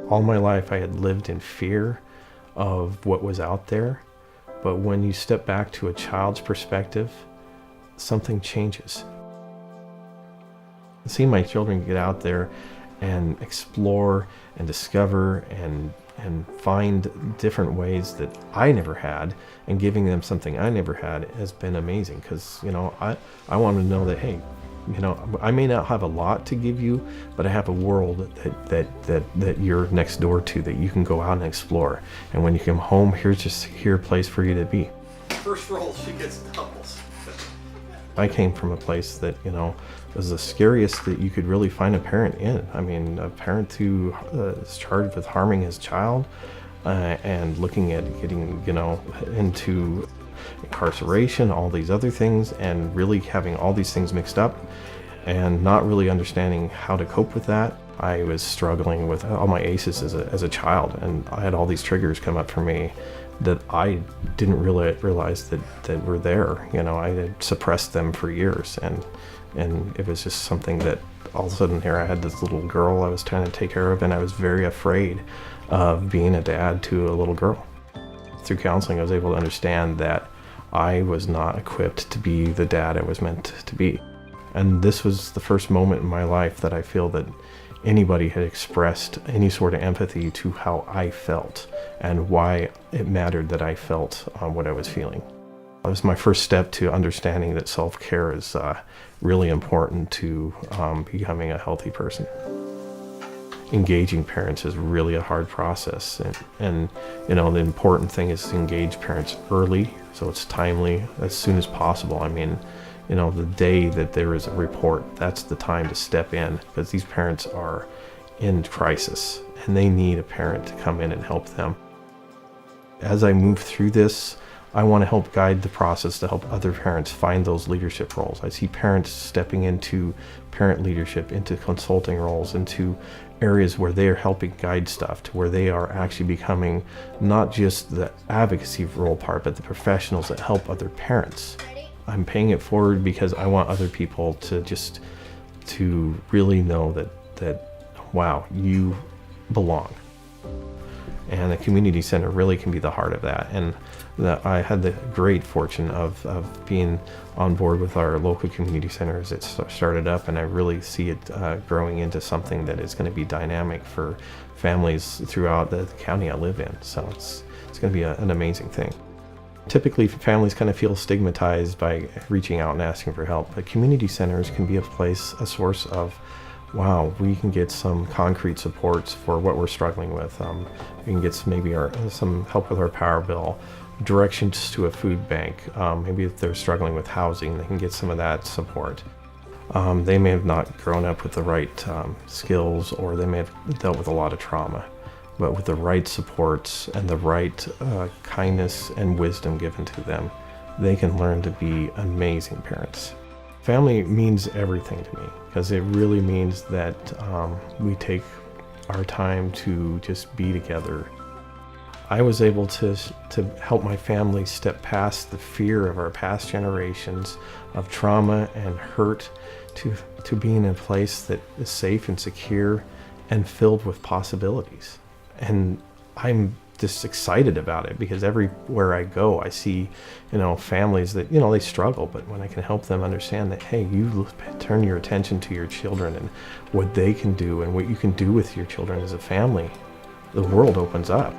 All my life I had lived in fear of what was out there, but when you step back to a child's perspective, something changes. Seeing my children get out there and explore and discover and find different ways that I never had, and giving them something I never had has been amazing. Because I want to know that, hey, I may not have a lot to give you, but I have a world that you're next door to, that you can go out and explore. And when you come home, here's a place for you to be. First roll, she gets doubles. I came from a place that, was the scariest that you could really find a parent in. I mean, a parent who is charged with harming his child and looking at getting, into incarceration, all these other things, and really having all these things mixed up and not really understanding how to cope with that. I was struggling with all my ACEs as a child, and I had all these triggers come up for me that I didn't really realize that were there. I had suppressed them for years, and it was just something that all of a sudden here I had this little girl I was trying to take care of, and I was very afraid of being a dad to a little girl. Through counseling, I was able to understand that I was not equipped to be the dad I was meant to be. And this was the first moment in my life that I feel that anybody had expressed any sort of empathy to how I felt and why it mattered that I felt what I was feeling. It was my first step to understanding that self-care is really important to becoming a healthy person. Engaging parents is really a hard process, and the important thing is to engage parents early, so it's timely, as soon as possible. I mean, the day that there is a report, that's the time to step in, because these parents are in crisis and they need a parent to come in and help them. As I move through this, I want to help guide the process to help other parents find those leadership roles. I see parents stepping into parent leadership, into consulting roles, into areas where they are helping guide stuff, to where they are actually becoming not just the advocacy role part, but the professionals that help other parents. I'm paying it forward because I want other people to really know that wow, you belong. And the community center really can be the heart of that. And that I had the great fortune of being on board with our local community center as it started up, and I really see it growing into something that is going to be dynamic for families throughout the county I live in. So it's going to be an amazing thing. Typically, families kind of feel stigmatized by reaching out and asking for help, but community centers can be a source of, wow, we can get some concrete supports for what we're struggling with. We can get some help with our power bill, directions to a food bank. Maybe if they're struggling with housing, they can get some of that support. They may have not grown up with the right skills, or they may have dealt with a lot of trauma. But with the right supports and the right kindness and wisdom given to them, they can learn to be amazing parents. Family means everything to me, because it really means that we take our time to just be together. I was able to help my family step past the fear of our past generations of trauma and hurt to being in a place that is safe and secure and filled with possibilities. And I'm just excited about it, because everywhere I go, I see, families that, they struggle, but when I can help them understand that, hey, you turn your attention to your children and what they can do and what you can do with your children as a family, the world opens up.